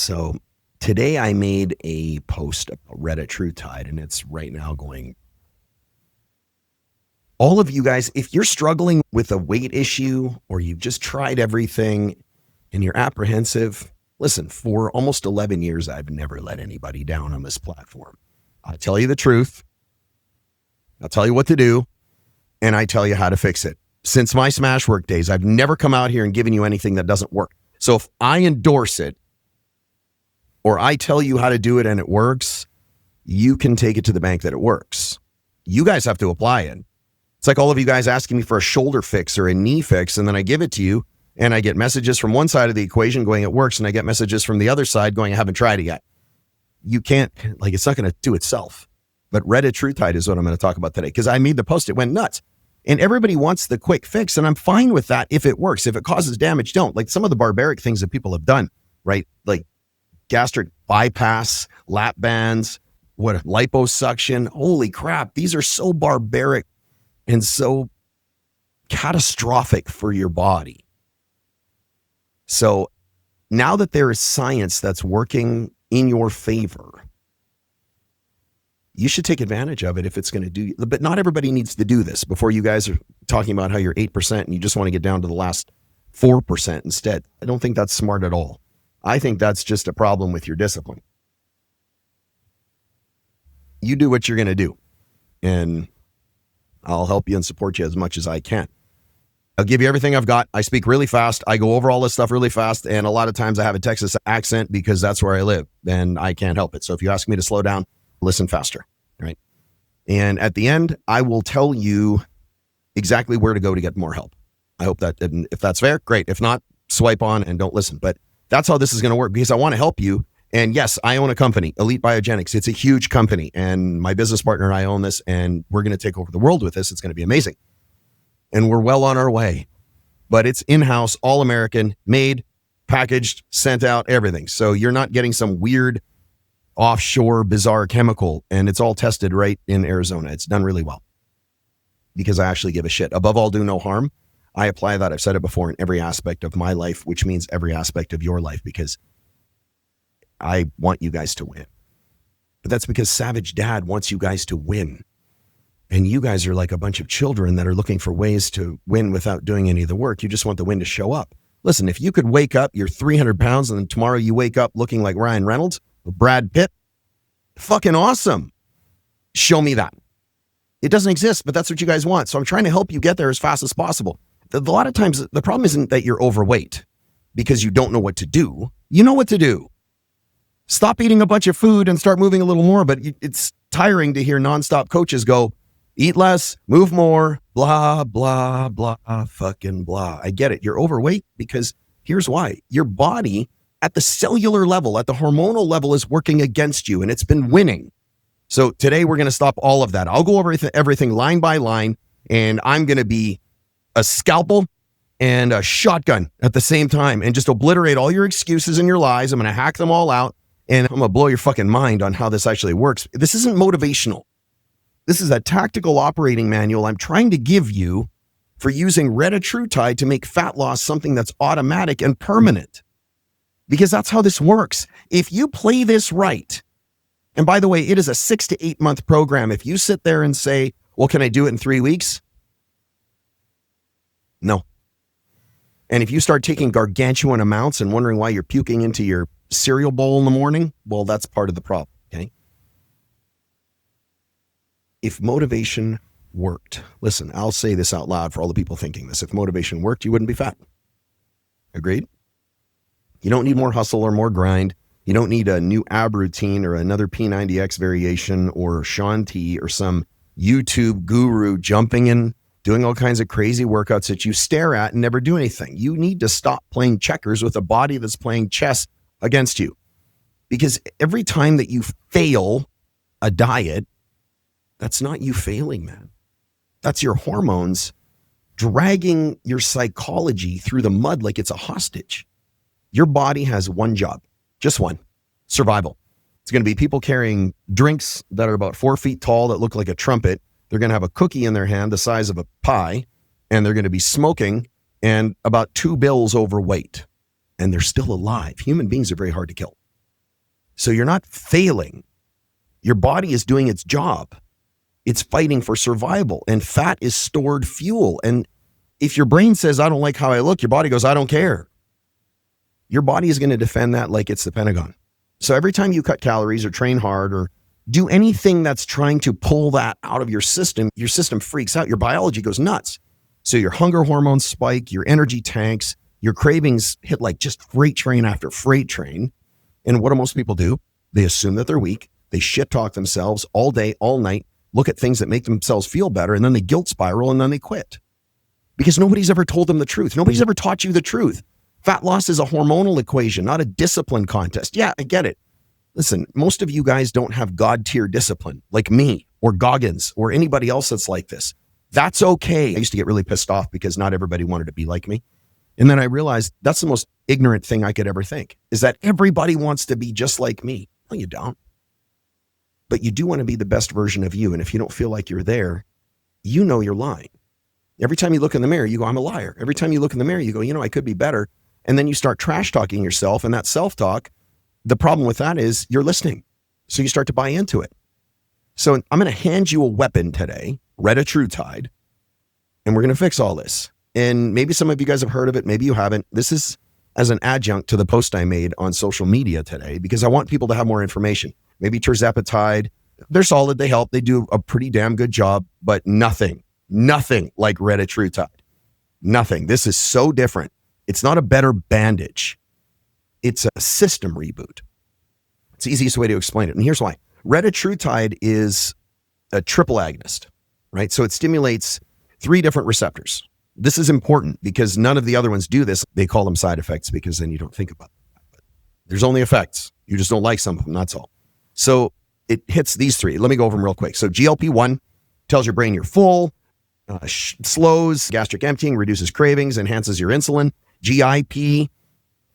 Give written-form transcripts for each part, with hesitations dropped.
So today I made a post about Retatruitide, and it's right now going. All of you guys, if you're struggling with a weight issue or you've just tried everything and you're apprehensive, listen, for almost 11 years, I've never let anybody down on this platform. I tell you the truth. I'll tell you what to do, and I tell you how to fix it. Since my Smash Work days, I've never come out here and given you anything that doesn't work. So if I endorse it or I tell you how to do it and it works, you can take it to the bank that it works. You guys have to apply it. It's like all of you guys asking me for a shoulder fix or a knee fix, and then I give it to you, and I get messages from one side of the equation going, it works, and I get messages from the other side going, I haven't tried it yet. You can't, it's not going to do itself. But Retatruitide is what I'm going to talk about today, because I made the post, it went nuts. And everybody wants the quick fix, and I'm fine with that if it works. If it causes damage, don't. Like some of the barbaric things that people have done, right? Like gastric bypass, lap bands, liposuction. Holy crap, these are so barbaric and so catastrophic for your body. So now that there is science that's working in your favor, you should take advantage of it if it's going to do. But not everybody needs to do this. Before you guys are talking about how you're 8% and you just want to get down to the last 4% instead. I don't think that's smart at all. I think that's just a problem with your discipline. You do what you're going to do, and I'll help you and support you as much as I can. I'll give you everything I've got. I speak really fast. I go over all this stuff really fast. And a lot of times I have a Texas accent because that's where I live and I can't help it. So if you ask me to slow down, listen faster, right? And at the end, I will tell you exactly where to go to get more help. I hope that, if that's fair, great. If not, swipe on and don't listen. But that's how this is going to work, because I want to help you. And yes, I own a company, Elite Biogenics. It's a huge company, and my business partner and I own this, and we're going to take over the world with this. It's going to be amazing. And we're well on our way. But it's in-house, all American, made, packaged, sent out, everything. So you're not getting some weird offshore bizarre chemical, and it's all tested right in Arizona. It's done really well because I actually give a shit. Above all, do no harm. I apply that. I've said it before, in every aspect of my life, which means every aspect of your life, because I want you guys to win. But that's because Savage Dad wants you guys to win. And you guys are like a bunch of children that are looking for ways to win without doing any of the work. You just want the win to show up. Listen, if you could wake up, you're 300 pounds, and then tomorrow you wake up looking like Ryan Reynolds or Brad Pitt, fucking awesome. Show me that. It doesn't exist, but that's what you guys want. So I'm trying to help you get there as fast as possible. A lot of times, the problem isn't that you're overweight because you don't know what to do. You know what to do. Stop eating a bunch of food and start moving a little more. But it's tiring to hear nonstop coaches go, eat less, move more, blah, blah, blah, fucking blah. I get it. You're overweight because here's why. Your body at the cellular level, at the hormonal level, is working against you, and it's been winning. So today we're going to stop all of that. I'll go over everything line by line, and I'm going to be a scalpel and a shotgun at the same time and just obliterate all your excuses and your lies. I'm going to hack them all out, and I'm going to blow your fucking mind on how this actually works. This isn't motivational. This is a tactical operating manual I'm trying to give you for using Retatruitide to make fat loss something that's automatic and permanent. Because that's how this works. If you play this right, and by the way, it is a 6 to 8 month program. If you sit there and say, well, can I do it in 3 weeks? No. And if you start taking gargantuan amounts and wondering why you're puking into your cereal bowl in the morning, well, that's part of the problem, okay? If motivation worked, listen, I'll say this out loud for all the people thinking this. If motivation worked, you wouldn't be fat. Agreed? You don't need more hustle or more grind. You don't need a new ab routine or another P90X variation or Shaun T or some YouTube guru jumping in, doing all kinds of crazy workouts that you stare at and never do anything. You need to stop playing checkers with a body that's playing chess against you. Because every time that you fail a diet, that's not you failing, man. That's your hormones dragging your psychology through the mud like it's a hostage. Your body has one job, just one: survival. It's going to be people carrying drinks that are about 4 feet tall that look like a trumpet. They're going to have a cookie in their hand the size of a pie, and they're going to be smoking and about 2 bills overweight, and they're still alive. Human beings are very hard to kill. So you're not failing. Your body is doing its job. It's fighting for survival, and fat is stored fuel. And if your brain says, I don't like how I look, your body goes, I don't care. Your body is going to defend that like it's the Pentagon. So every time you cut calories or train hard or do anything that's trying to pull that out of your system freaks out. Your biology goes nuts. So your hunger hormones spike, your energy tanks, your cravings hit like just freight train after freight train. And what do most people do? They assume that they're weak. They shit talk themselves all day, all night, look at things that make themselves feel better, and then they guilt spiral and then they quit. Because nobody's ever told them the truth. Nobody's ever taught you the truth. Fat loss is a hormonal equation, not a discipline contest. Yeah, I get it. Listen, most of you guys don't have God-tier discipline like me or Goggins or anybody else that's like this. That's okay. I used to get really pissed off because not everybody wanted to be like me. And then I realized that's the most ignorant thing I could ever think, is that everybody wants to be just like me. No, you don't. But you do want to be the best version of you. And if you don't feel like you're there, you know you're lying. Every time you look in the mirror, you go, I'm a liar. Every time you look in the mirror, you go, I could be better. And then you start trash talking yourself, and that self-talk, the problem with that is you're listening. So you start to buy into it. So I'm going to hand you a weapon today, Retatrutide, and we're going to fix all this. And maybe some of you guys have heard of it. Maybe you haven't. This is as an adjunct to the post I made on social media today, because I want people to have more information. Maybe Tirzepatide, they're solid. They help. They do a pretty damn good job, but nothing like Retatrutide. Nothing. This is so different. It's not a better bandage. It's a system reboot. It's the easiest way to explain it. And here's why. Retatrutide is a triple agonist, right? So it stimulates 3 different receptors. This is important because none of the other ones do this. They call them side effects because then you don't think about it. There's only effects. You just don't like some of them, that's all. So it hits these 3. Let me go over them real quick. So GLP-1 tells your brain you're full, slows gastric emptying, reduces cravings, enhances your insulin. GIP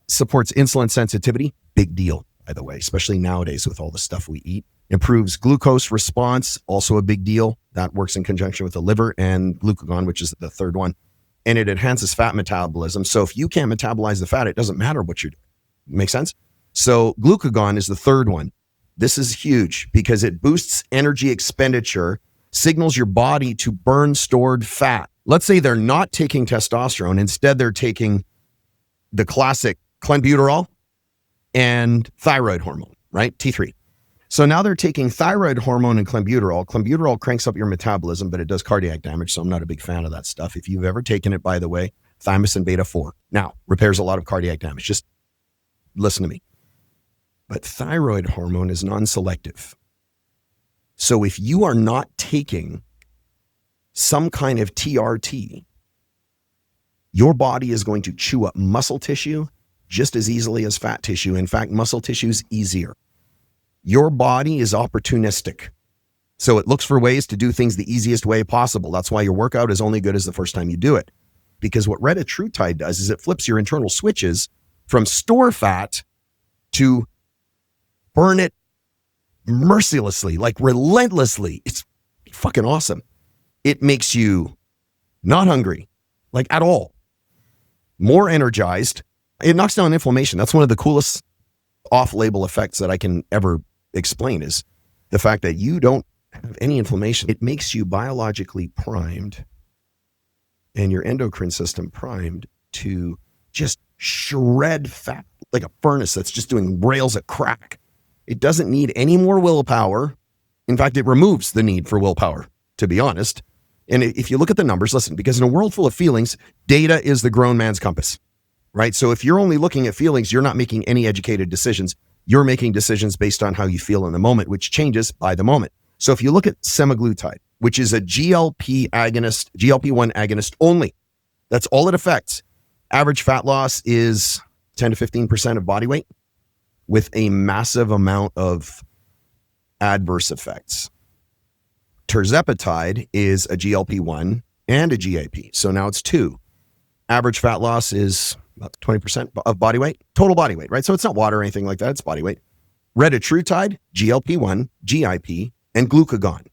supports insulin sensitivity. Big deal, by the way, especially nowadays with all the stuff we eat. Improves glucose response, also a big deal. That works in conjunction with the liver, and glucagon, which is the third one. And it enhances fat metabolism. So if you can't metabolize the fat, it doesn't matter what you're doing. Make sense? So glucagon is the third one. This is huge because it boosts energy expenditure, signals your body to burn stored fat. Let's say they're not taking testosterone. Instead, they're taking the classic clenbuterol and thyroid hormone, right? T3. So now they're taking thyroid hormone and clenbuterol. Clenbuterol cranks up your metabolism, but it does cardiac damage, so I'm not a big fan of that stuff. If you've ever taken it, by the way, thymosin beta-4. Now, repairs a lot of cardiac damage. Just listen to me. But thyroid hormone is non-selective. So if you are not taking some kind of TRT, your body is going to chew up muscle tissue just as easily as fat tissue. In fact, muscle tissue is easier. Your body is opportunistic. So it looks for ways to do things the easiest way possible. That's why your workout is only good as the first time you do it. Because what Retatrutide does is it flips your internal switches from store fat to burn it mercilessly, like relentlessly. It's fucking awesome. It makes you not hungry, like at all. More energized. It knocks down inflammation. That's one of the coolest off-label effects that I can ever explain, is the fact that you don't have any inflammation. It makes you biologically primed and your endocrine system primed to just shred fat like a furnace that's just doing rails at crack. It doesn't need any more willpower. In fact, it removes the need for willpower, to be honest. And if you look at the numbers, listen, because in a world full of feelings, data is the grown man's compass, right? So if you're only looking at feelings, you're not making any educated decisions. You're making decisions based on how you feel in the moment, which changes by the moment. So if you look at semaglutide, which is a GLP-1 agonist only, that's all it affects. Average fat loss is 10 to 15% of body weight with a massive amount of adverse effects. Tirzepatide is a GLP-1 and a GIP. So now it's 2. Average fat loss is about 20% of body weight, total body weight, right? So it's not water or anything like that. It's body weight. Retatrutide, GLP-1, GIP, and glucagon.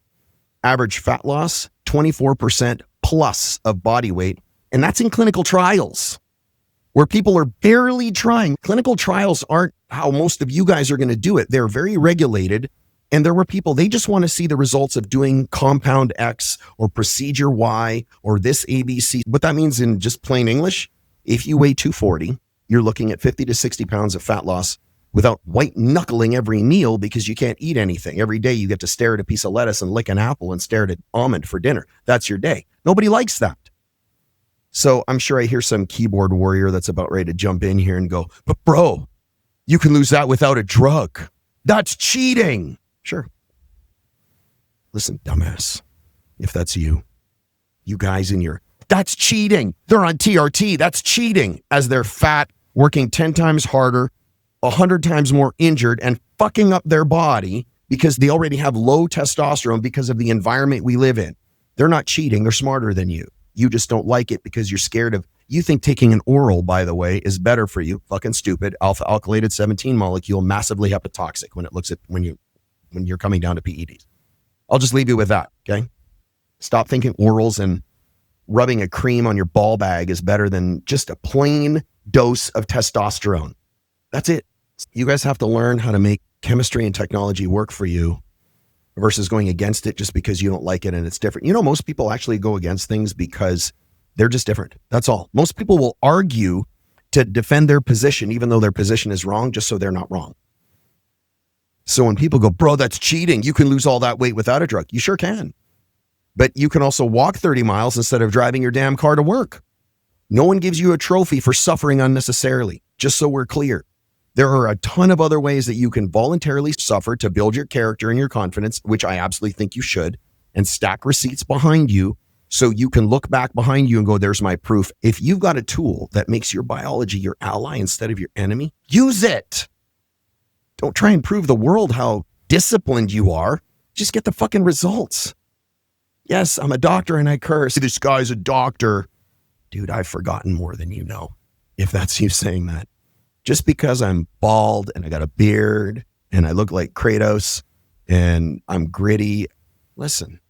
Average fat loss, 24% plus of body weight. And that's in clinical trials where people are barely trying. Clinical trials aren't how most of you guys are going to do it. They're very regulated. And there were people, they just want to see the results of doing compound X or procedure Y or this ABC. What that means in just plain English, if you weigh 240, you're looking at 50 to 60 pounds of fat loss without white knuckling every meal because you can't eat anything. Every day you get to stare at a piece of lettuce and lick an apple and stare at an almond for dinner. That's your day. Nobody likes that. So I'm sure I hear some keyboard warrior that's about ready to jump in here and go, but bro, you can lose that without a drug. That's cheating. Sure. Listen, dumbass, if that's you guys in your, that's cheating. They're on TRT. That's cheating as they're fat, working 10 times harder, 100 times more injured and fucking up their body because they already have low testosterone because of the environment we live in. They're not cheating. They're smarter than you. You just don't like it because you're scared of, you think taking an oral, by the way, is better for you. Fucking stupid. Alpha alkylated 17 molecule, massively hepatotoxic when it looks at, when you're coming down to PEDs. I'll just leave you with that. Okay. Stop thinking orals and rubbing a cream on your ball bag is better than just a plain dose of testosterone. That's it. You guys have to learn how to make chemistry and technology work for you versus going against it just because you don't like it and it's different. You know, most people actually go against things because they're just different. That's all. Most people will argue to defend their position, even though their position is wrong, just so they're not wrong. So when people go, bro, that's cheating. You can lose all that weight without a drug. You sure can. But you can also walk 30 miles instead of driving your damn car to work. No one gives you a trophy for suffering unnecessarily, just so we're clear. There are a ton of other ways that you can voluntarily suffer to build your character and your confidence, which I absolutely think you should, and stack receipts behind you so you can look back behind you and go, there's my proof. If you've got a tool that makes your biology your ally instead of your enemy, use it. Don't try and prove the world how disciplined you are. Just get the fucking results. Yes, I'm a doctor and I curse. This guy's a doctor. Dude, I've forgotten more than you know, if that's you saying that. Just because I'm bald and I got a beard and I look like Kratos and I'm gritty, listen,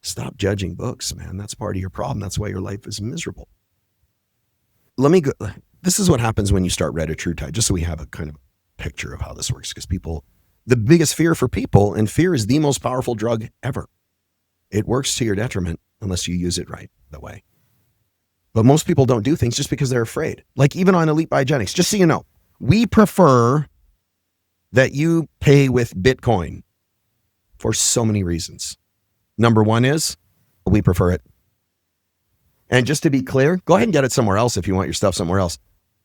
stop judging books, man. That's part of your problem. That's why your life is miserable. Let me go. This is what happens when you start Retatruitide, just so we have a kind of picture of how this works. Because people, the biggest fear for people, and fear is the most powerful drug ever. It works to your detriment unless you use it right that way. But most people don't do things just because they're afraid. Like even on Elite Biogenics, just so you know, we prefer that you pay with Bitcoin for so many reasons. Number one is we prefer it. And just to be clear, go ahead and get it somewhere else if you want your stuff somewhere else.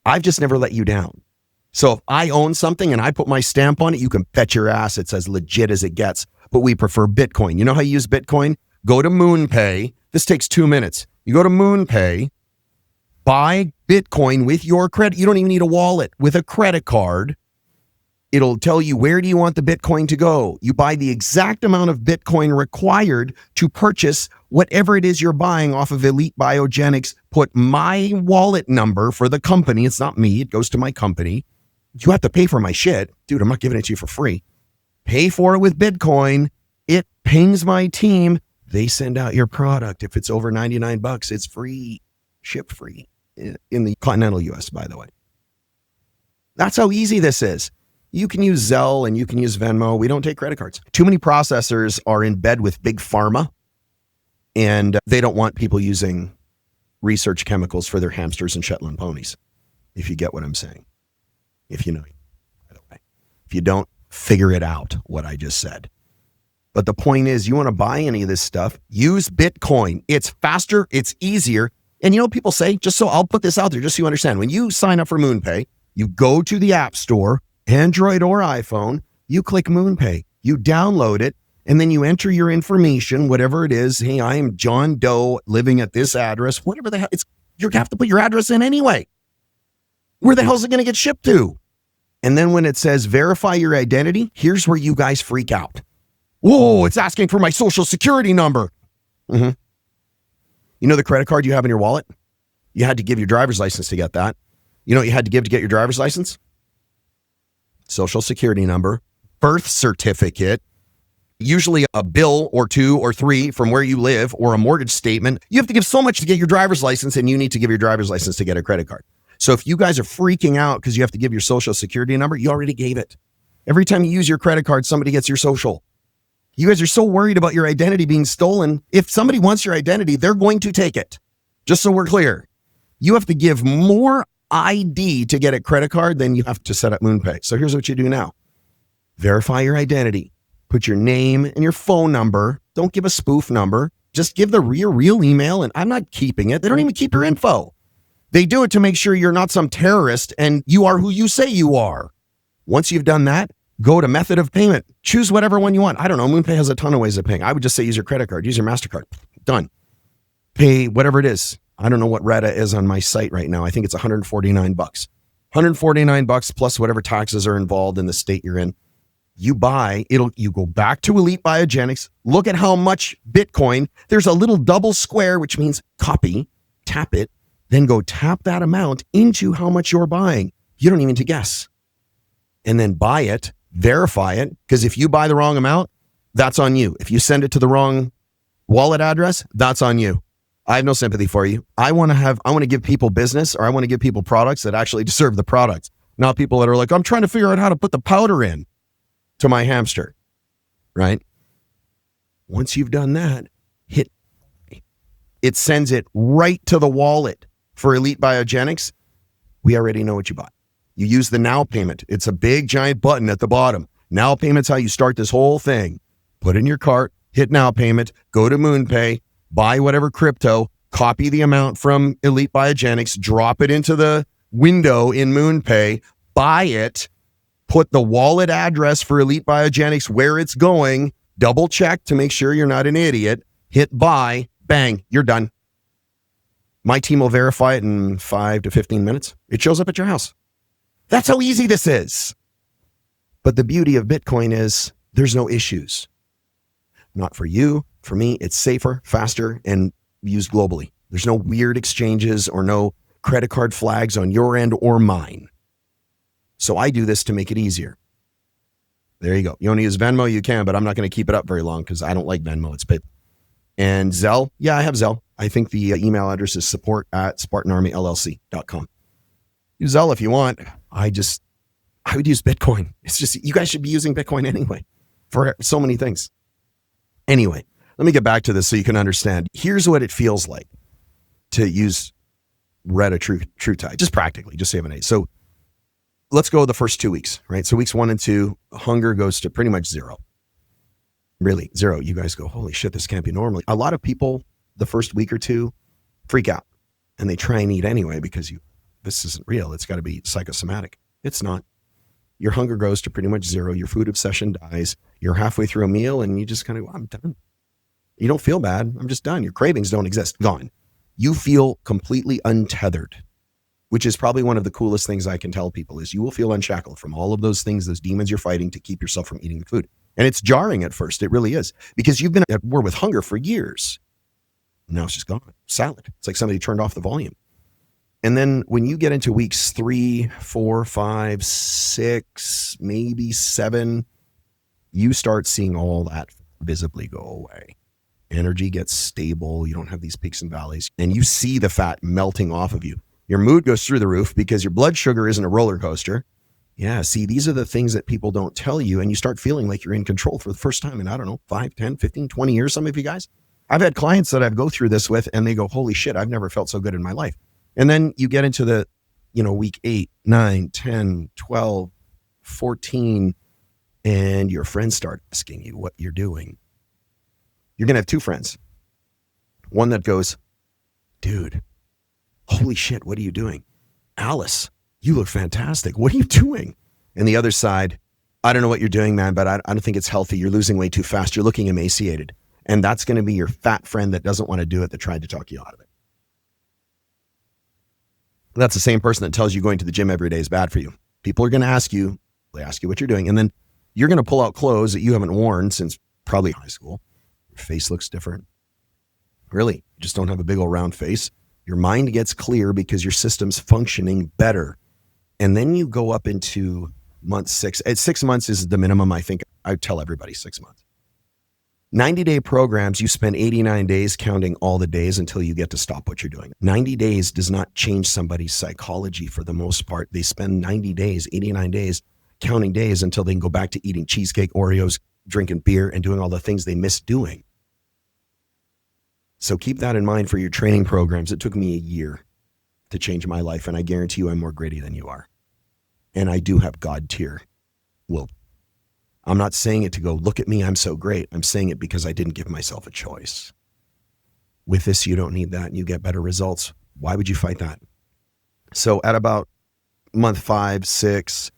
I've just never let you down. So if I own something and I put my stamp on it, you can bet your ass it's as legit as it gets. But we prefer Bitcoin. You know how you use Bitcoin? Go to MoonPay. This takes 2 minutes. You go to MoonPay, buy Bitcoin with your credit. You don't even need a wallet. With a credit card, it'll tell you where do you want the Bitcoin to go. You buy the exact amount of Bitcoin required to purchase whatever it is you're buying off of Elite Biogenics. Put my wallet number for the company. It's not me. It goes to my company. You have to pay for my shit. Dude, I'm not giving it to you for free. Pay for it with Bitcoin. It pings my team. They send out your product. If it's over $99, it's free. Ship free. In the continental US, by the way. That's how easy this is. You can use Zelle and you can use Venmo. We don't take credit cards. Too many processors are in bed with big pharma and they don't want people using research chemicals for their hamsters and Shetland ponies. If you get what I'm saying. If you know, by the way. If you don't, figure it out what I just said. But the point is, you want to buy any of this stuff, use Bitcoin. It's faster, it's easier. And you know what people say? Just so I'll put this out there, just so you understand. When you sign up for MoonPay, you go to the App Store, Android or iPhone, you click MoonPay, you download it, and then you enter your information, whatever it is. Hey, I am John Doe living at this address, whatever the hell. You have to put your address in anyway. Where the hell is it going to get shipped to? And then when it says verify your identity, here's where you guys freak out. Whoa, it's asking for my social security number. Mm-hmm. You know the credit card you have in your wallet? You had to give your driver's license to get that. You know what you had to give to get your driver's license? Social security number, birth certificate, usually a bill or 2 or 3 from where you live or a mortgage statement. You have to give so much to get your driver's license and you need to give your driver's license to get a credit card. So if you guys are freaking out because you have to give your social security number, you already gave it. Every time you use your credit card, somebody gets your social. You guys are so worried about your identity being stolen. If somebody wants your identity, they're going to take it. Just so we're clear, you have to give more ID to get a credit card than you have to set up MoonPay. So here's what you do now. Verify your identity. Put your name and your phone number. Don't give a spoof number. Just give your real email, and I'm not keeping it. They don't even keep your info. They do it to make sure you're not some terrorist and you are who you say you are. Once you've done that, go to method of payment. Choose whatever one you want. I don't know. MoonPay has a ton of ways of paying. I would just say use your credit card. Use your MasterCard. Done. Pay whatever it is. I don't know what Red Aide is on my site right now. I think it's $149. $149 plus whatever taxes are involved in the state you're in. You buy, you go back to Elite Biogenics, look at how much Bitcoin. There's a little double square, which means copy, tap it, then go tap that amount into how much you're buying. You don't even need to guess. And then buy it, verify it, because if you buy the wrong amount, that's on you. If you send it to the wrong wallet address, that's on you. I have no sympathy for you. I want to give people business, or I want to give people products that actually deserve the product, not people that are like, I'm trying to figure out how to put the powder in to my hamster, right? Once you've done that, it sends it right to the wallet for Elite Biogenics. We already know what you bought. You use the now payment. It's a big giant button at the bottom. Now payment's how you start this whole thing. Put in your cart, hit now payment, go to MoonPay, buy whatever crypto, copy the amount from Elite Biogenics, drop it into the window in MoonPay, buy it, put the wallet address for Elite Biogenics where it's going, double check to make sure you're not an idiot, hit buy, bang, you're done. My team will verify it in 5 to 15 minutes. It shows up at your house. That's how easy this is. But the beauty of Bitcoin is there's no issues. Not for you, for me, it's safer, faster, and used globally. There's no weird exchanges or no credit card flags on your end or mine. So I do this to make it easier. There you go. You want to use Venmo? You can, but I'm not going to keep it up very long because I don't like Venmo. It's paper. And Zelle? Yeah, I have Zelle. I think the email address is support@SpartanArmyLLC.com. Use Zelle if you want. I would use Bitcoin. It's just, you guys should be using Bitcoin anyway for so many things. Anyway, let me get back to this so you can understand. Here's what it feels like to use Red Aide, just practically, just 7 days. So let's go the first 2 weeks, right? So weeks 1 and 2, hunger goes to pretty much zero. Really, zero. You guys go, holy shit, this can't be normal. A lot of people, the first week or two, freak out and they try and eat anyway because this isn't real. It's got to be psychosomatic. It's not. Your hunger goes to pretty much zero. Your food obsession dies. You're halfway through a meal and you just kind of go, I'm done. You don't feel bad. I'm just done. Your cravings don't exist. Gone. You feel completely untethered, which is probably one of the coolest things I can tell people is you will feel unshackled from all of those things, those demons you're fighting to keep yourself from eating the food. And it's jarring at first. It really is, because you've been at war with hunger for years. Now it's just gone. Salad. It's like somebody turned off the volume. And then when you get into weeks 3, 4, 5, 6, maybe 7, you start seeing all that visibly go away. Energy gets stable. You don't have these peaks and valleys. And you see the fat melting off of you. Your mood goes through the roof because your blood sugar isn't a roller coaster. Yeah, see, these are the things that people don't tell you. And you start feeling like you're in control for the first time in, 5, 10, 15, 20 years, some of you guys. I've had clients that I go through this with and they go, holy shit, I've never felt so good in my life. And then you get into the, week 8, 9, 10, 12, 14, and your friends start asking you what you're doing. You're going to have 2 friends. One that goes, dude, holy shit, what are you doing? Alice, you look fantastic. What are you doing? And the other side, I don't know what you're doing, man, but I don't think it's healthy. You're losing weight too fast. You're looking emaciated. And that's going to be your fat friend that doesn't want to do it, that tried to talk you out of it. That's the same person that tells you going to the gym every day is bad for you. People are going to ask you what you're doing. And then you're going to pull out clothes that you haven't worn since probably high school. Your face looks different. Really, you just don't have a big old round face. Your mind gets clear because your system's functioning better. And then you go up into month 6. At 6 months is the minimum, I think. I tell everybody 6 months. 90-day programs, you spend 89 days counting all the days until you get to stop what you're doing. 90 days does not change somebody's psychology for the most part. They spend 90 days, 89 days counting days until they can go back to eating cheesecake, Oreos, drinking beer, and doing all the things they miss doing. So keep that in mind for your training programs. It took me a year to change my life, and I guarantee you I'm more gritty than you are. And I do have God tier will. I'm not saying it to go, look at me, I'm so great. I'm saying it because I didn't give myself a choice. With this, you don't need that, and you get better results. Why would you fight that? So at about month 5, 6,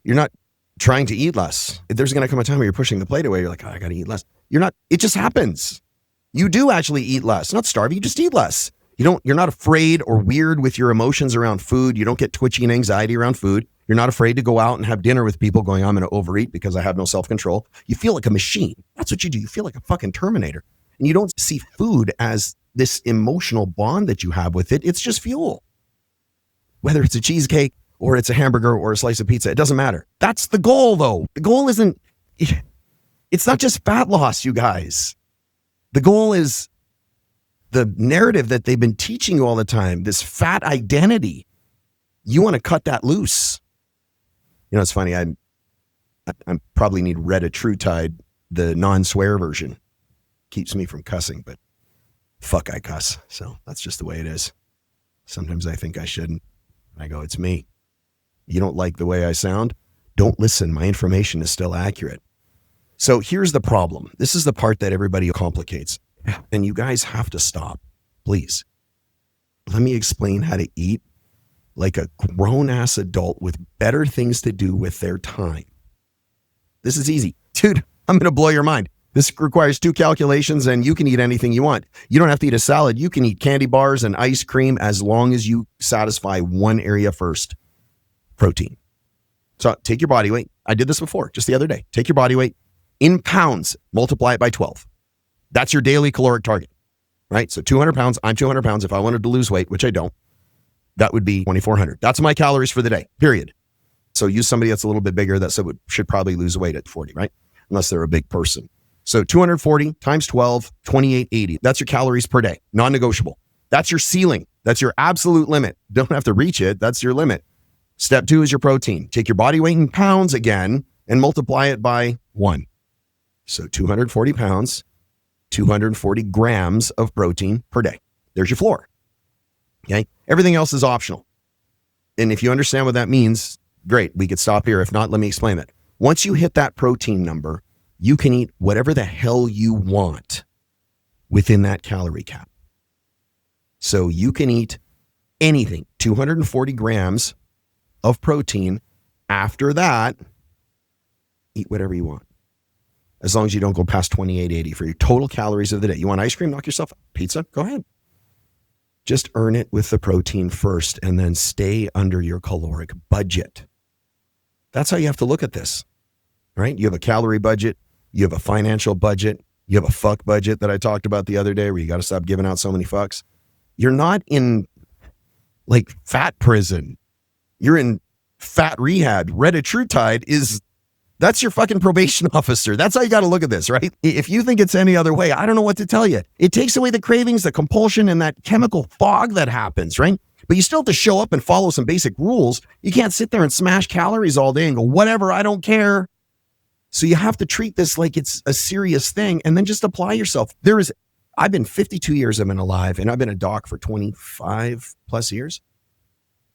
you're not trying to eat less. There's going to come a time where you're pushing the plate away. You're like, oh, I got to eat less. You're not, it just happens. You do actually eat less, not starve, you just eat less. You're not afraid or weird with your emotions around food. You don't get twitchy and anxiety around food. You're not afraid to go out and have dinner with people going, I'm going to overeat because I have no self-control. You feel like a machine. That's what you do. You feel like a fucking Terminator. And you don't see food as this emotional bond that you have with it. It's just fuel. Whether it's a cheesecake or it's a hamburger or a slice of pizza, it doesn't matter. That's the goal, though. The goal isn't, it's not just fat loss, you guys. The goal is the narrative that they've been teaching you all the time, this fat identity. You want to cut that loose. You know, it's funny. I probably need Red Aide, the non-swear version. Keeps me from cussing, but fuck, I cuss. So that's just the way it is. Sometimes I think I shouldn't. I go, it's me. You don't like the way I sound? Don't listen. My information is still accurate. So here's the problem. This is the part that everybody complicates. And you guys have to stop, please. Let me explain how to eat like a grown-ass adult with better things to do with their time. This is easy. Dude, I'm going to blow your mind. This requires 2 calculations, and you can eat anything you want. You don't have to eat a salad. You can eat candy bars and ice cream as long as you satisfy one area first, protein. So take your body weight. I did this before, just the other day. Take your body weight in pounds, multiply it by 12. That's your daily caloric target, right? So 200 pounds, I'm 200 pounds. If I wanted to lose weight, which I don't, that would be 2,400. That's my calories for the day, period. So use somebody that's a little bit bigger that should probably lose weight at 40, right? Unless they're a big person. So 240 times 12, 2880. That's your calories per day, non-negotiable. That's your ceiling. That's your absolute limit. Don't have to reach it. That's your limit. Step 2 is your protein. Take your body weight in pounds again and multiply it by 1. So 240 pounds, 240 grams of protein per day. There's your floor. Okay. Everything else is optional. And if you understand what that means, great. We could stop here. If not, let me explain it. Once you hit that protein number, you can eat whatever the hell you want within that calorie cap. So you can eat anything, 240 grams of protein. After that, eat whatever you want. As long as you don't go past 2880 for your total calories of the day. You want ice cream? Knock yourself out. Pizza? Go ahead. Just earn it with the protein first and then stay under your caloric budget. That's how you have to look at this, right? You have a calorie budget. You have a financial budget. You have a fuck budget that I talked about the other day where you got to stop giving out so many fucks. You're not in like fat prison. You're in fat rehab. Red Aide that's your fucking probation officer. That's how you got to look at this, right? If you think it's any other way, I don't know what to tell you. It takes away the cravings, the compulsion, and that chemical fog that happens, right? But you still have to show up and follow some basic rules. You can't sit there and smash calories all day and go, whatever, I don't care. So you have to treat this like it's a serious thing and then just apply yourself. I've been 52 years I've been alive, and I've been a doc for 25 plus years.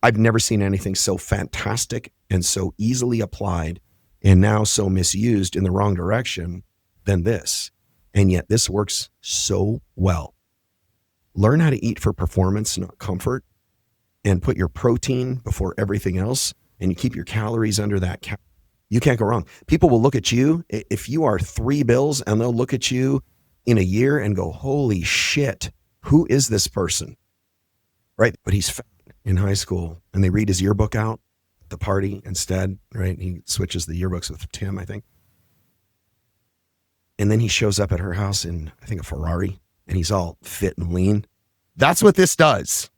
I've never seen anything so fantastic and so easily applied and now so misused in the wrong direction than this. And yet this works so well. Learn how to eat for performance, not comfort, and put your protein before everything else, and you keep your calories under that cap. You can't go wrong. People will look at you, if you are $3 and they'll look at you in a year and go, holy shit, who is this person? Right? But he's fat in high school, and they read his yearbook out the party instead, right? He switches the yearbooks with Tim, I think. And then he shows up at her house in, I think, a Ferrari, and he's all fit and lean. That's what this does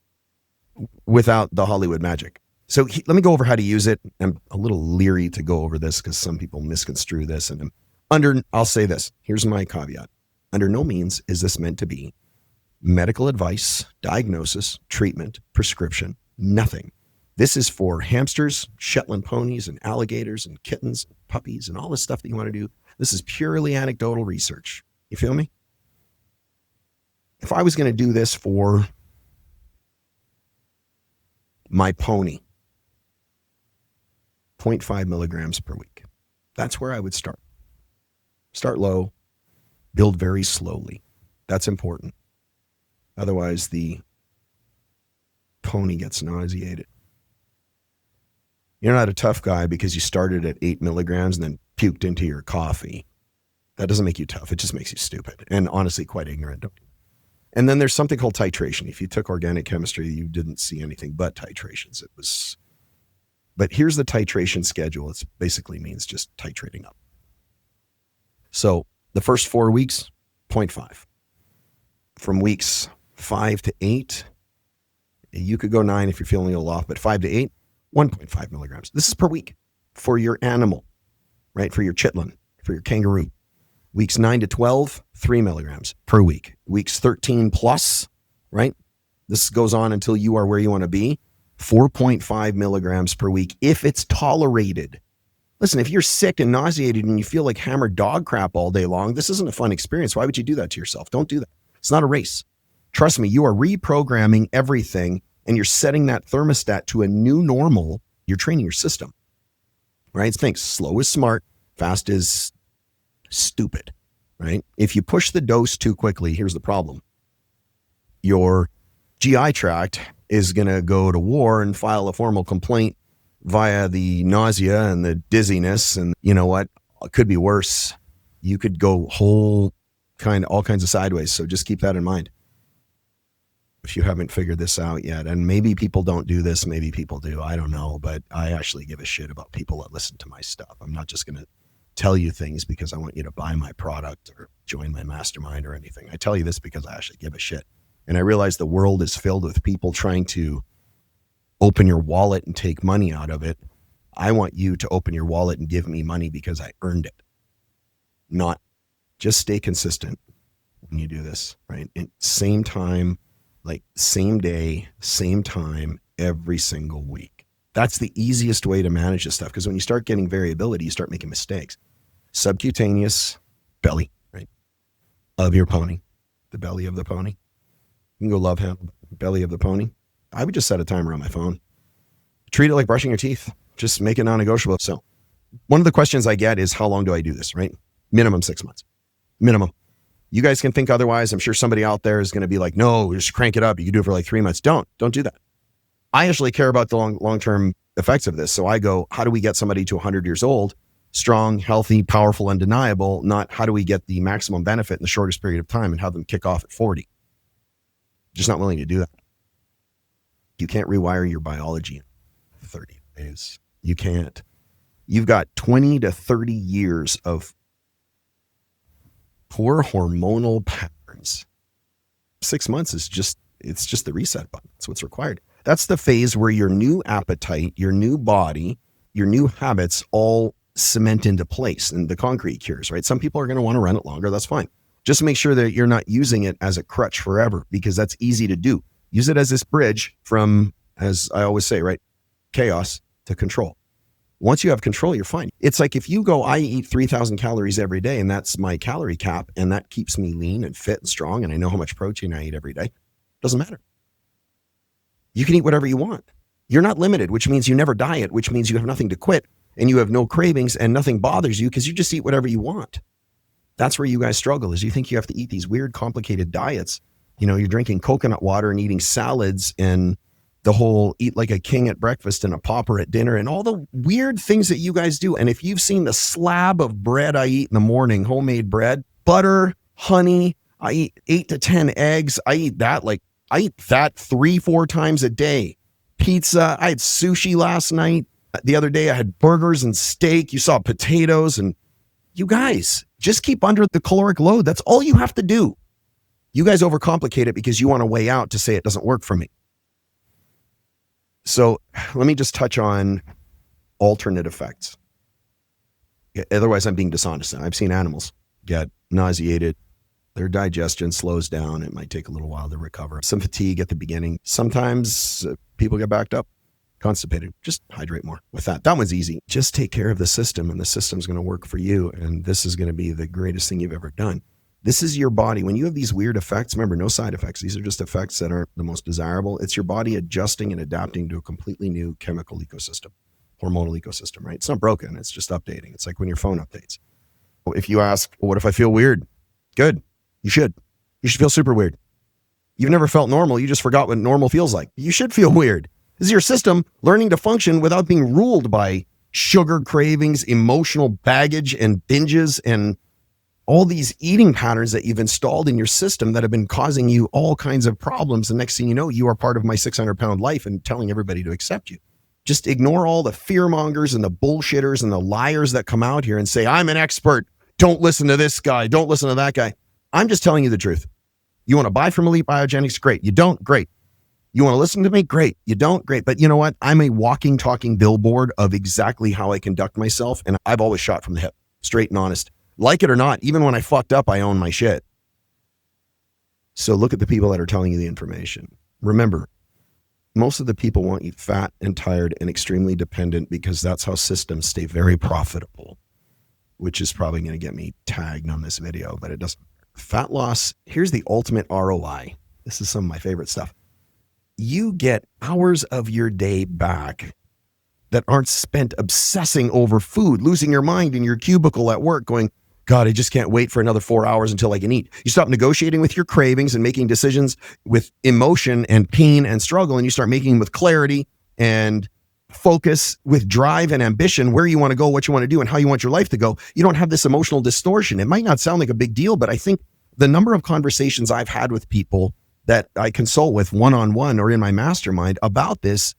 without the Hollywood magic. So let me go over how to use it. I'm a little leery to go over this because some people misconstrue this, and I'll say this. Here's my caveat. Under no means is this meant to be medical advice, diagnosis, treatment, prescription, nothing. This is for hamsters, Shetland ponies, and alligators, and kittens, and puppies, and all this stuff that you want to do. This is purely anecdotal research. You feel me? If I was going to do this for my pony, 0.5 milligrams per week, that's where I would start. Start low, build very slowly. That's important. Otherwise, the pony gets nauseated. You're not a tough guy because you started at 8 milligrams and then puked into your coffee. That doesn't make you tough. It just makes you stupid and honestly quite ignorant. And then there's something called titration. If you took organic chemistry, you didn't see anything but titrations. But here's the titration schedule. It basically means just titrating up. So the first 4 weeks, 0.5. From weeks 5 to 8, you could go 9 if you're feeling a little off, but 5 to 8, 1.5 milligrams. This is per week for your animal, right? For your chitlin, for your kangaroo. Weeks 9 to 12, 3 milligrams per week. Weeks 13 plus, right? This goes on until you are where you want to be. 4.5 milligrams per week if it's tolerated. Listen, if you're sick and nauseated and you feel like hammered dog crap all day long, this isn't a fun experience. Why would you do that to yourself? Don't do that. It's not a race. Trust me, you are reprogramming everything and you're setting that thermostat to a new normal. You're training your system, right? Think slow is smart, fast is stupid, right? If you push the dose too quickly, here's the problem. Your GI tract is going to go to war and file a formal complaint via the nausea and the dizziness. And you know what? It could be worse. You could go all kinds of sideways. So just keep that in mind. If you haven't figured this out yet, and maybe people don't do this, maybe people do, I don't know, but I actually give a shit about people that listen to my stuff. I'm not just going to tell you things because I want you to buy my product or join my mastermind or anything. I tell you this because I actually give a shit. And I realize the world is filled with people trying to open your wallet and take money out of it. I want you to open your wallet and give me money because I earned it. Not just stay consistent when you do this, right? And same time, like same day, same time, every single week. That's the easiest way to manage this stuff, because when you start getting variability, you start making mistakes. Subcutaneous belly, right? Of your pony, the belly of the pony. You can go love him, belly of the pony. I would just set a timer on my phone. Treat it like brushing your teeth. Just make it non-negotiable. So one of the questions I get is, how long do I do this, right? Minimum 6 months. Minimum. You guys can think otherwise. I'm sure somebody out there is going to be like, no, just crank it up. You can do it for like 3 months. Don't do that. I actually care about the long-term effects of this. So I go, how do we get somebody to 100 years old, strong, healthy, powerful, undeniable, not how do we get the maximum benefit in the shortest period of time and have them kick off at 40? Just not willing to do that. You can't rewire your biology in 30 days. You can't. You've got 20 to 30 years of poor hormonal patterns. 6 months is just the reset button. That's what's required. That's the phase where your new appetite, your new body, your new habits all cement into place and the concrete cures, right? Some people are going to want to run it longer. That's fine. Just make sure that you're not using it as a crutch forever, because that's easy to do. Use it as this bridge from, as I always say, right? Chaos to control. Once you have control, you're fine. It's like if you go, I eat 3,000 calories every day and that's my calorie cap and that keeps me lean and fit and strong and I know how much protein I eat every day. Doesn't matter. You can eat whatever you want. You're not limited, which means you never diet, which means you have nothing to quit and you have no cravings and nothing bothers you because you just eat whatever you want. That's where you guys struggle, is you think you have to eat these weird, complicated diets. You know, you're drinking coconut water and eating salads and the whole eat like a king at breakfast and a pauper at dinner and all the weird things that you guys do. And if you've seen the slab of bread I eat in the morning, homemade bread, butter, honey, I eat 8 to 10 eggs. I eat that 3-4 times a day. Pizza. I had sushi last night. The other day I had burgers and steak. You saw potatoes. And you guys just keep under the caloric load. That's all you have to do. You guys overcomplicate it because you want to weigh out to say it doesn't work for me. So let me just touch on alternate effects. Otherwise, I'm being dishonest. I've seen animals get nauseated. Their digestion slows down. It might take a little while to recover. Some fatigue at the beginning. Sometimes people get backed up, constipated. Just hydrate more with that. That one's easy. Just take care of the system, and the system's going to work for you. And this is going to be the greatest thing you've ever done. This is your body. When you have these weird effects, remember, no side effects. These are just effects that aren't the most desirable. It's your body adjusting and adapting to a completely new chemical ecosystem, hormonal ecosystem, right? It's not broken. It's just updating. It's like when your phone updates. If you ask, well, what if I feel weird? Good. You should. You should feel super weird. You've never felt normal. You just forgot what normal feels like. You should feel weird. This is your system learning to function without being ruled by sugar cravings, emotional baggage, and binges, and all these eating patterns that you've installed in your system that have been causing you all kinds of problems. And next thing you know, you are part of my 600-pound life and telling everybody to accept you. Just ignore all the fear mongers and the bullshitters and the liars that come out here and say, I'm an expert. Don't listen to this guy. Don't listen to that guy. I'm just telling you the truth. You want to buy from Elite Biogenics? Great. You don't? Great. You want to listen to me? Great. You don't? Great. But you know what? I'm a walking, talking billboard of exactly how I conduct myself. And I've always shot from the hip, straight and honest. Like it or not, even when I fucked up, I own my shit. So look at the people that are telling you the information. Remember, most of the people want you fat and tired and extremely dependent because that's how systems stay very profitable, which is probably going to get me tagged on this video, but it doesn't. Fat loss, here's the ultimate ROI. This is some of my favorite stuff. You get hours of your day back that aren't spent obsessing over food, losing your mind in your cubicle at work going, God, I just can't wait for another 4 hours until I can eat. You stop negotiating with your cravings and making decisions with emotion and pain and struggle, and you start making them with clarity and focus, with drive and ambition, where you want to go, what you want to do, and how you want your life to go. You don't have this emotional distortion. It might not sound like a big deal, but I think the number of conversations I've had with people that I consult with one-on-one or in my mastermind about this,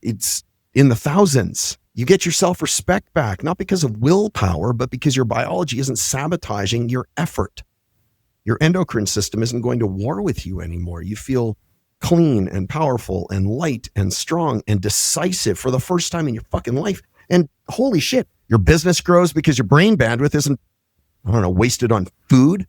it's in the thousands. You get your self-respect back, not because of willpower, but because your biology isn't sabotaging your effort. Your endocrine system isn't going to war with you anymore. You feel clean and powerful and light and strong and decisive for the first time in your fucking life. And holy shit, your business grows because your brain bandwidth isn't, wasted on food.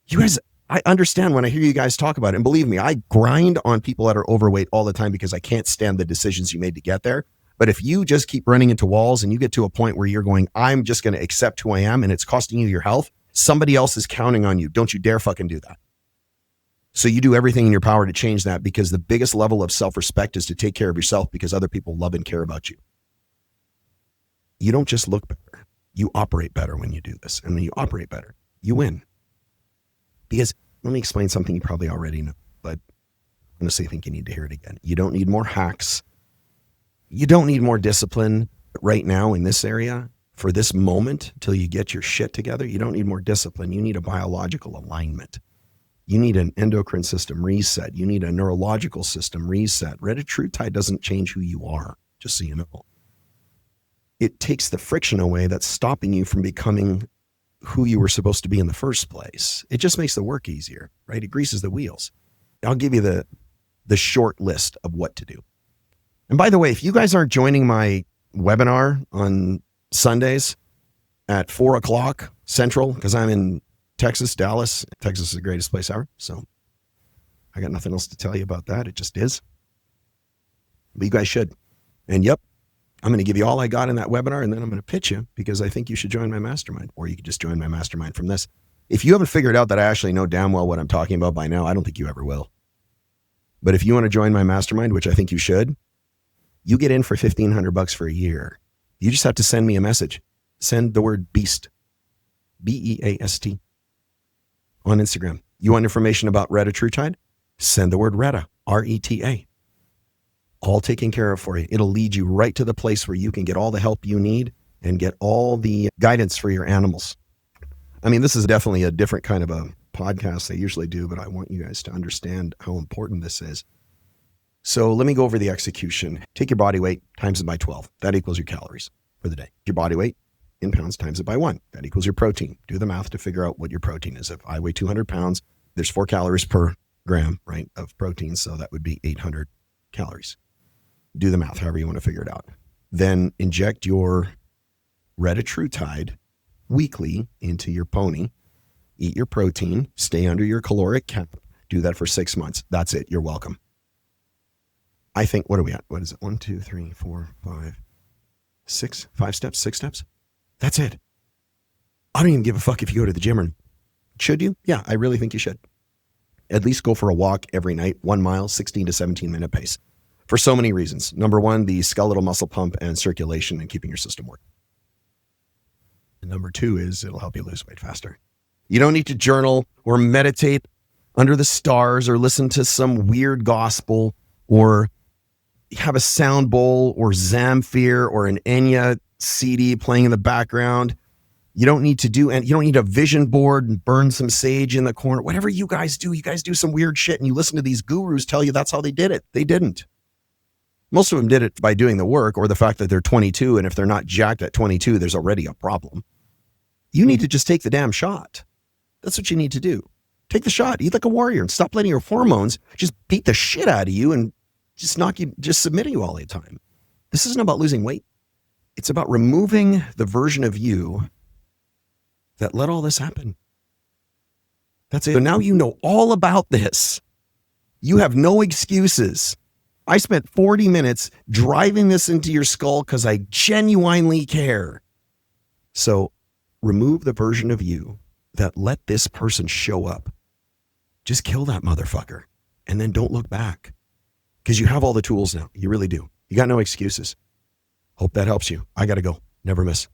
You guys, I understand when I hear you guys talk about it. And believe me, I grind on people that are overweight all the time because I can't stand the decisions you made to get there. But if you just keep running into walls and you get to a point where you're going, I'm just going to accept who I am and it's costing you your health, somebody else is counting on you. Don't you dare fucking do that. So you do everything in your power to change that, because the biggest level of self-respect is to take care of yourself because other people love and care about you. You don't just look better. You operate better when you do this. And when you operate better, you win. Because let me explain something you probably already know, but honestly, I think you need to hear it again. You don't need more hacks. You don't need more discipline right now in this area for this moment till you get your shit together. You don't need more discipline. You need a biological alignment. You need an endocrine system reset. You need a neurological system reset. Retatrutide doesn't change who you are, just so you know. It takes the friction away that's stopping you from becoming who you were supposed to be in the first place. It just makes the work easier, right? It greases the wheels. I'll give you the short list of what to do. And by the way, if you guys aren't joining my webinar on Sundays at 4:00 Central, because I'm in Texas, Dallas. Texas is the greatest place ever. So I got nothing else to tell you about that. It just is. But you guys should. And yep, I'm going to give you all I got in that webinar, and then I'm going to pitch you because I think you should join my mastermind, or you could just join my mastermind from this. If you haven't figured out that I actually know damn well what I'm talking about by now, I don't think you ever will. But if you want to join my mastermind, which I think you should, you get in for $1,500 for a year. You just have to send me a message. Send the word BEAST, BEAST, on Instagram. You want information about retatrutide? Send the word RETA, RETA. All taken care of for you. It'll lead you right to the place where you can get all the help you need and get all the guidance for your animals. I mean, this is definitely a different kind of a podcast I usually do, but I want you guys to understand how important this is. So let me go over the execution. Take your body weight, times it by 12. That equals your calories for the day. Your body weight in pounds, times it by 1. That equals your protein. Do the math to figure out what your protein is. If I weigh 200 pounds, there's 4 calories per gram, right, of protein. So that would be 800 calories. Do the math, however you want to figure it out. Then inject your Retatrutide weekly into your pony. Eat your protein, stay under your caloric cap. Do that for 6 months. That's it. You're welcome. I think, what are we at? What is it? 1, 2, 3, 4, 5, 6, 5 steps, 6 steps. That's it. I don't even give a fuck if you go to the gym or should you? Yeah, I really think you should. At least go for a walk every night, 1 mile, 16 to 17 minute pace. For so many reasons. Number one, the skeletal muscle pump and circulation and keeping your system working. And number two is it'll help you lose weight faster. You don't need to journal or meditate under the stars or listen to some weird gospel or have a sound bowl or Zamfir or an Enya CD playing in the background. You don't need to do, and you don't need a vision board and burn some sage in the corner. Whatever you guys do some weird shit and you listen to these gurus tell you that's how they did it. They didn't. Most of them did it by doing the work or the fact that they're 22. And if they're not jacked at 22, there's already a problem. You need to just take the damn shot. That's what you need to do. Take the shot, eat like a warrior and stop letting your hormones just beat the shit out of you and just submitting you all the time. This isn't about losing weight. It's about removing the version of you that let all this happen. That's it. So now you know all about this. You have no excuses. I spent 40 minutes driving this into your skull because I genuinely care. So remove the version of you that let this person show up. Just kill that motherfucker and then don't look back because you have all the tools now. You really do. You got no excuses. Hope that helps you. I got to go. Never miss.